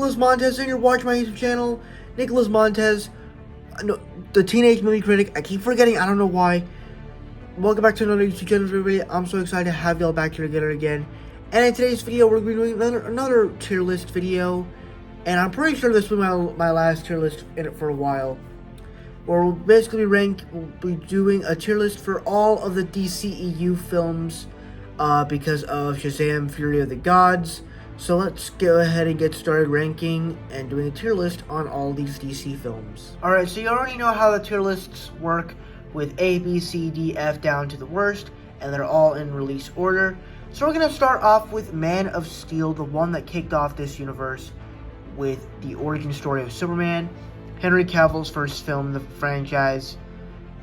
Nicholas Montez, and you're watching my YouTube channel. Nicholas Montez, no, the teenage movie critic. I keep forgetting, I don't know why. Welcome back to another YouTube channel, everybody. I'm so excited to have y'all back here together again. And in today's video, we're going to be doing another tier list video. And I'm pretty sure this will be my last tier list in it for a while. Where we'll basically we'll be doing a tier list for all of the DCEU films because of Shazam, Fury of the Gods. So let's go ahead and get started ranking and doing a tier list on all these DC films. Alright, so you already know how the tier lists work with A, B, C, D, F down to the worst, and they're all in release order. So we're going to start off with Man of Steel, the one that kicked off this universe with the origin story of Superman, Henry Cavill's first film in the franchise.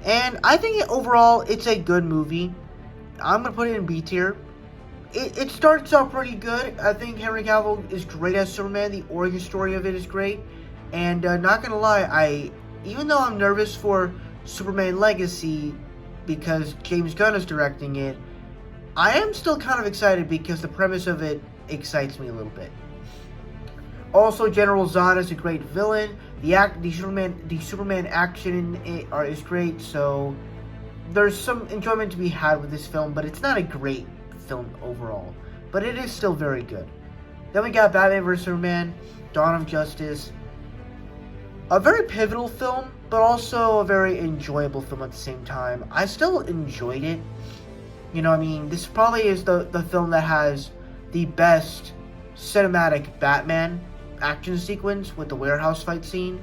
And I think overall it's a good movie. I'm going to put it in B tier. It starts out pretty good. I think Henry Cavill is great as Superman. The origin story of it is great. And not going to lie, even though I'm nervous for Superman Legacy because James Gunn is directing it, I am still kind of excited because the premise of it excites me a little bit. Also, General Zod is a great villain. The Superman action is great, so there's some enjoyment to be had with this film, but it's not a great film overall. But it is still very good. Then we got Batman vs Superman, Dawn of Justice. A very pivotal film, but also a very enjoyable film at the same time. I still enjoyed it. You know, I mean, this probably is the film that has the best cinematic Batman action sequence with the warehouse fight scene.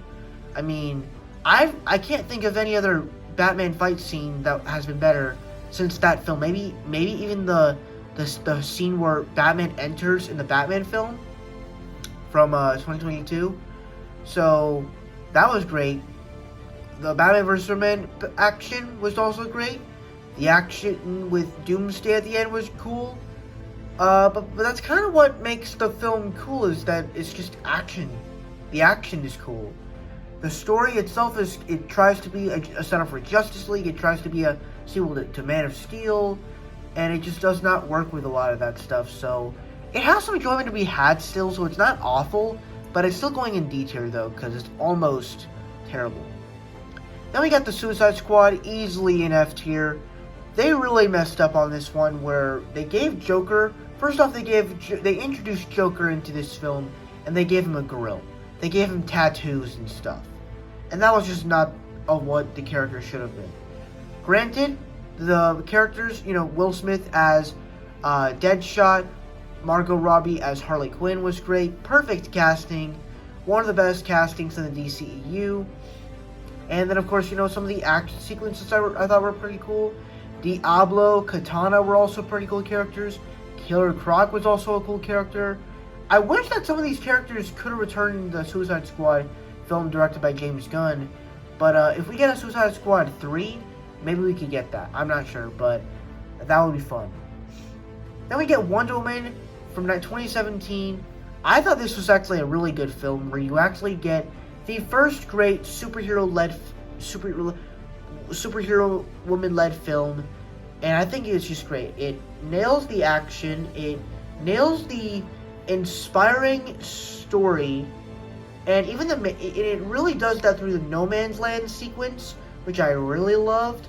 I mean, I can't think of any other Batman fight scene that has been better since that film. Maybe even the scene where Batman enters in the Batman film from 2022. So that was great. The Batman vs Superman action was also great. The action with Doomsday at the end was cool. But that's kind of what makes the film cool, is that it's just action. The action is cool. The story itself it tries to be a setup for Justice League. It tries to be a sequel to Man of Steel, and it just does not work with a lot of that stuff. So it has some enjoyment to be had still, so it's not awful, but it's still going in D tier though, because it's almost terrible. Then we got the Suicide Squad, easily in F tier. They really messed up on this one, where they gave Joker. First off, they introduced Joker into this film, and they gave him a grill. They gave him tattoos and stuff, and that was just not what the character should have been. Granted, the characters, Will Smith as Deadshot, Margot Robbie as Harley Quinn was great. Perfect casting, one of the best castings in the DCEU. And then, of course, some of the action sequences I thought were pretty cool. Diablo, Katana were also pretty cool characters. Killer Croc was also a cool character. I wish that some of these characters could have returned in the Suicide Squad film directed by James Gunn. But if we get a Suicide Squad 3, maybe we could get that. I'm not sure, but that would be fun. Then we get Wonder Woman from 2017. I thought this was actually a really good film where you actually get the first great superhero woman-led film, and I think it's just great. It nails the action, it nails the inspiring story, and even it really does that through the No Man's Land sequence, which I really loved.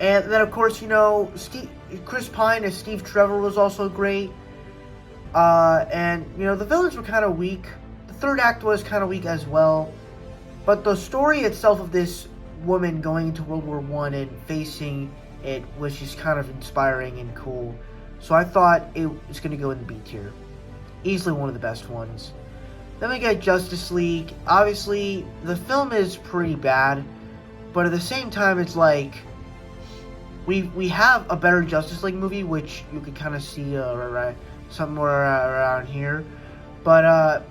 And then, of course, Chris Pine as Steve Trevor was also great. And the villains were kind of weak. The third act was kind of weak as well. But the story itself of this woman going into World War I and facing it was just kind of inspiring and cool. So I thought it was going to go in the B tier. Easily one of the best ones. Then we get Justice League. Obviously, the film is pretty bad, but at the same time, it's like we have a better Justice League movie, which you could kind of see somewhere around here. But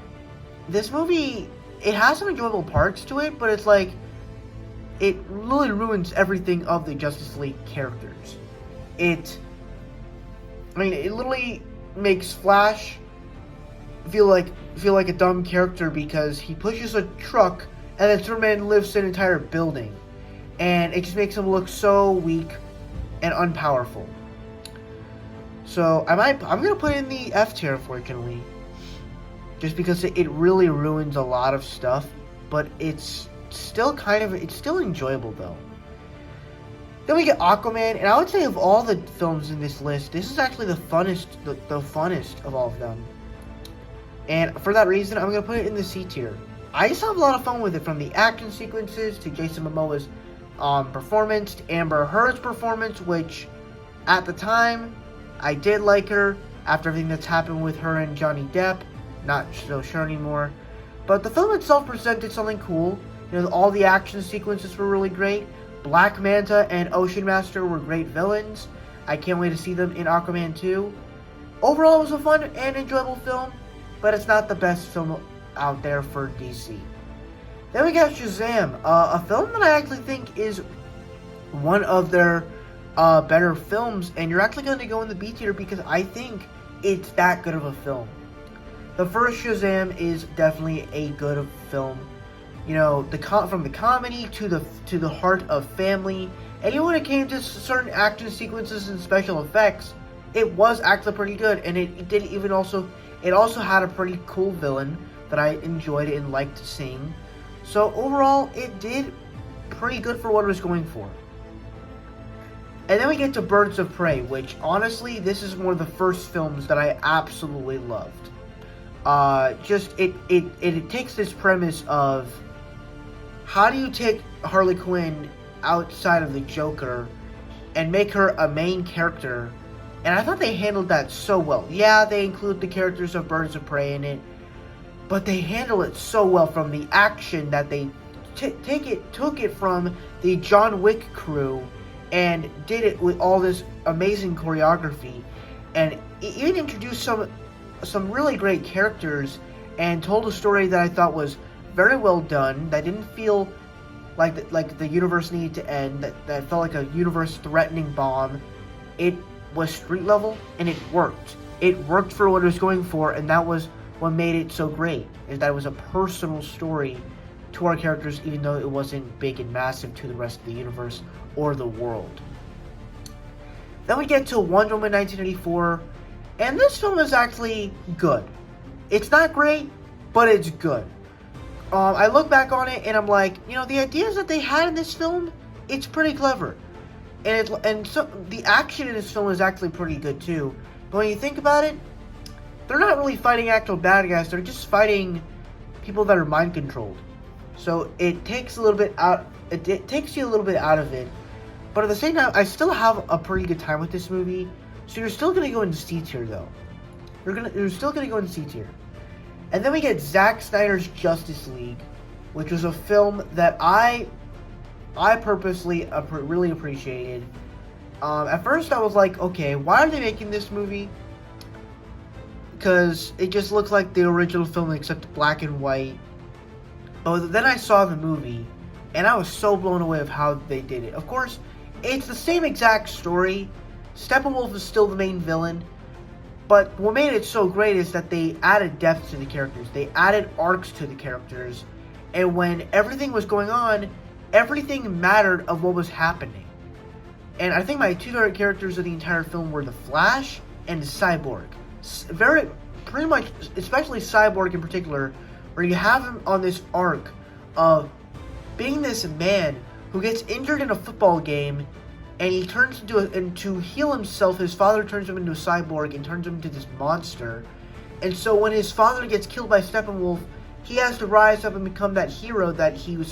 this movie, it has some enjoyable parts to it, but it's like it really ruins everything of the Justice League characters. It literally makes Flash feel like a dumb character because he pushes a truck and then Superman lifts an entire building, and it just makes him look so weak and unpowerful. So I'm gonna put it in the F tier, unfortunately. just because it really ruins a lot of stuff, but it's still enjoyable though. Then we get Aquaman, and I would say of all the films in this list, this is actually the funnest of all of them. And for that reason, I'm going to put it in the C tier. I just have a lot of fun with it, from the action sequences to Jason Momoa's performance, to Amber Heard's performance, which at the time, I did like her. After everything that's happened with her and Johnny Depp, not so sure anymore. But the film itself presented something cool. You know, all the action sequences were really great. Black Manta and Ocean Master were great villains. I can't wait to see them in Aquaman 2. Overall, it was a fun and enjoyable film, but it's not the best film out there for DC. Then we got Shazam, a film that I actually think is one of their better films, and you're actually going to go in the B tier because I think it's that good of a film. The first Shazam is definitely a good film. You know, from the comedy to the heart of family, and even when it came to certain action sequences and special effects, it was actually pretty good. And it also had a pretty cool villain that I enjoyed and liked seeing. So overall, it did pretty good for what it was going for. And then we get to Birds of Prey, which honestly, this is one of the first films that I absolutely loved. It takes this premise of, how do you take Harley Quinn outside of the Joker and make her a main character? And I thought they handled that so well. Yeah, they include the characters of Birds of Prey in it, but they handle it so well, from the action that they took it from the John Wick crew and did it with all this amazing choreography, and even introduced some really great characters and told a story that I thought was very well done, that didn't feel like the universe needed to end, that felt like a universe-threatening bomb. It was street level, and it worked. It worked for what it was going for, and that was what made it so great, is that it was a personal story to our characters, even though it wasn't big and massive to the rest of the universe or the world. Then we get to Wonder Woman 1984, and this film is actually good. It's not great, but it's good. I look back on it and I'm like, you know, the ideas that they had in this film, it's pretty clever. And so the action in this film is actually pretty good too. But when you think about it, they're not really fighting actual bad guys, they're just fighting people that are mind controlled. So it takes a little bit out, it takes you a little bit out of it. But at the same time, I still have a pretty good time with this movie. So you're still gonna go into C tier though. You're still gonna go into C tier. And then we get Zack Snyder's Justice League, which was a film that I purposely really appreciated. At first I was like, okay, why are they making this movie? Because it just looks like the original film except black and white. But then I saw the movie, and I was so blown away of how they did it. Of course, it's the same exact story. Steppenwolf is still the main villain. But what made it so great is that they added depth to the characters. They added arcs to the characters. And when everything was going on, everything mattered of what was happening. And I think my two favorite characters of the entire film were the Flash and the Cyborg. Pretty much, especially Cyborg in particular, where you have him on this arc of being this man who gets injured in a football game, and he turns and to heal himself, his father turns him into a cyborg and turns him into this monster. And so when his father gets killed by Steppenwolf, he has to rise up and become that hero that he's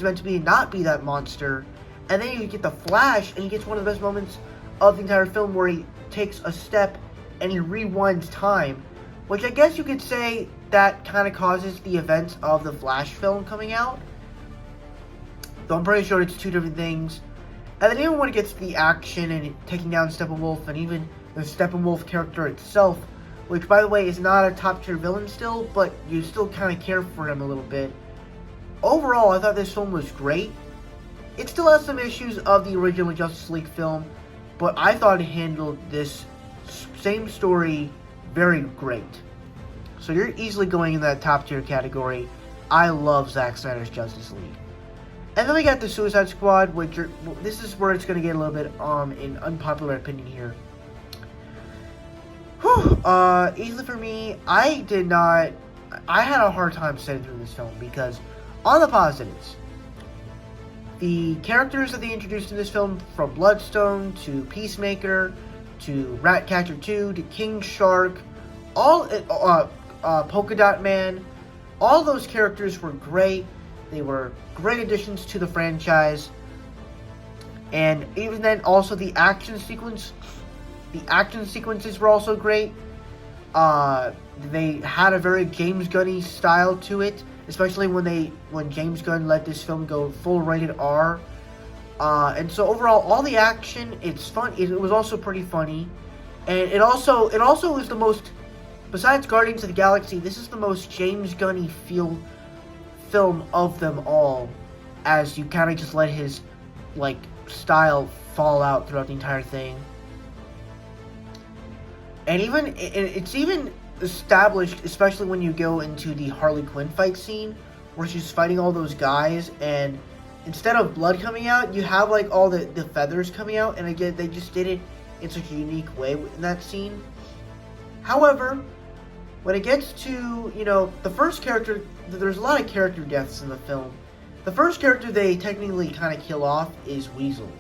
meant to be, and not be that monster. And then you get the Flash, and he gets one of the best moments of the entire film, where he takes a step and he rewinds time, which I guess you could say that kind of causes the events of the Flash film coming out. Though I'm pretty sure it's two different things. And then even when it gets to the action and taking down Steppenwolf, and even the Steppenwolf character itself, which by the way is not a top tier villain still, but you still kind of care for him a little bit. Overall, I thought this film was great. It still has some issues of the original Justice League film, but I thought it handled this same story very great. So you're easily going in that top tier category. I love Zack Snyder's Justice League. And then we got the Suicide Squad, which this is where it's going to get a little bit in unpopular opinion here. Easily for me, I did not I had a hard time sitting through this film because, on the positives, the characters that they introduced in this film, from Bloodstone to Peacemaker to Ratcatcher 2 to King Shark, all Polka Dot Man, all those characters were great. They were great additions to the franchise. And even then, also the action sequences were also great. They had a very James Gunny style to it, especially when James Gunn let this film go full rated R. And so overall, all the action, it's fun. It was also pretty funny, and it also is the most, besides Guardians of the Galaxy, this is the most James Gunny feel film of them all, as you kind of just let his style fall out throughout the entire thing. And it's even established, especially when you go into the Harley Quinn fight scene, where she's fighting all those guys, and instead of blood coming out, you have all the feathers coming out, and again, they just did it in such a unique way in that scene. However, when it gets to, the first character, there's a lot of character deaths in the film. The first character they technically kind of kill off is Weasel.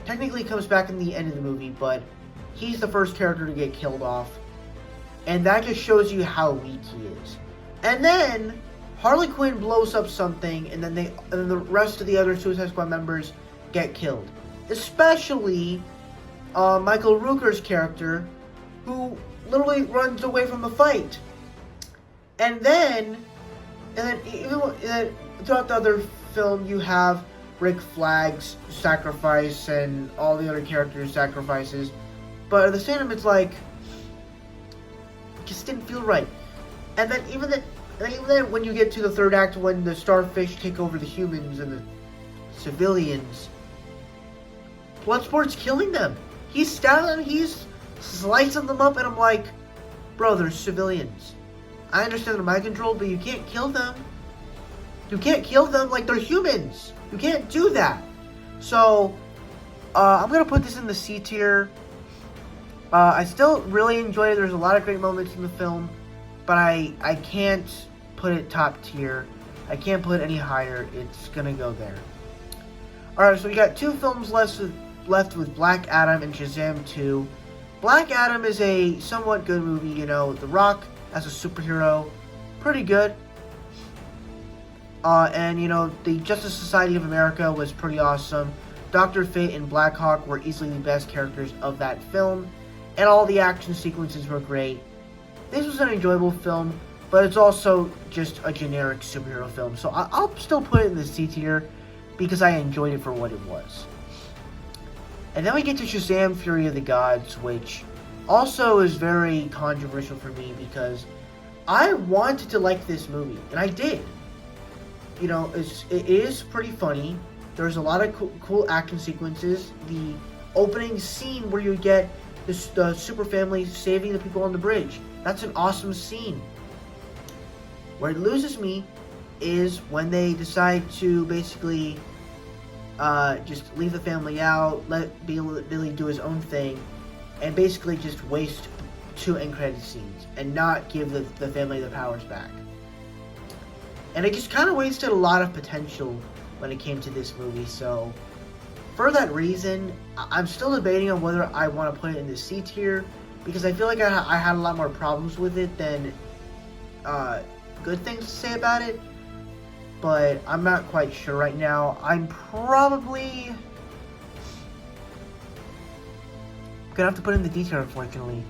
Technically comes back in the end of the movie, but he's the first character to get killed off. And that just shows you how weak he is. And then Harley Quinn blows up something, and then the rest of the other Suicide Squad members get killed. Especially Michael Rooker's character, who literally runs away from the fight. And then throughout the other film, you have Rick Flag's sacrifice and all the other characters' sacrifices. But at the same time, it's just didn't feel right. And then even then, when you get to the third act, when the starfish take over the humans and the civilians, Bloodsport's killing them. He's stabbing them, he's slicing them up, and I'm like, bro, they're civilians. I understand they're mind controlled, but you can't kill them. You can't kill them like they're humans. You can't do that. So, I'm going to put this in the C tier. I still really enjoy it. There's a lot of great moments in the film, but I can't put it top tier. I can't put it any higher. It's going to go there. Alright, so we got two films left with Black Adam and Shazam 2. Black Adam is a somewhat good movie, The Rock as a superhero, pretty good. And the Justice Society of America was pretty awesome. Dr. Fate and Black Hawk were easily the best characters of that film, and all the action sequences were great. This was an enjoyable film, but it's also just a generic superhero film, so I'll still put it in the C tier because I enjoyed it for what it was. And then we get to Shazam! Fury of the Gods, which also is very controversial for me because I wanted to like this movie, and I did. It is pretty funny. There's a lot of cool action sequences. The opening scene where you get the super family saving the people on the bridge. That's an awesome scene. Where it loses me is when they decide to basically just leave the family out, let Billy do his own thing, and basically just waste two end credit scenes and not give the family the powers back. And it just kind of wasted a lot of potential when it came to this movie. So, for that reason, I'm still debating on whether I want to put it in the C tier, because I feel like I had a lot more problems with it than good things to say about it. But I'm not quite sure right now. I'm probably gonna have to put it in the D tier, unfortunately.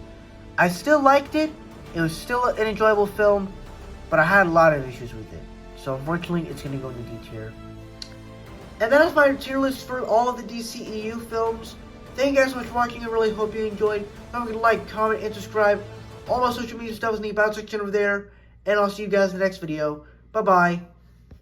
I still liked it. It was still an enjoyable film, but I had a lot of issues with it. So unfortunately, it's going to go in the D tier. And that is my tier list for all of the DCEU films. Thank you guys so much for watching. I really hope you enjoyed. Don't forget to like, comment, and subscribe. All my social media stuff is in the about section over there. And I'll see you guys in the next video. Bye-bye.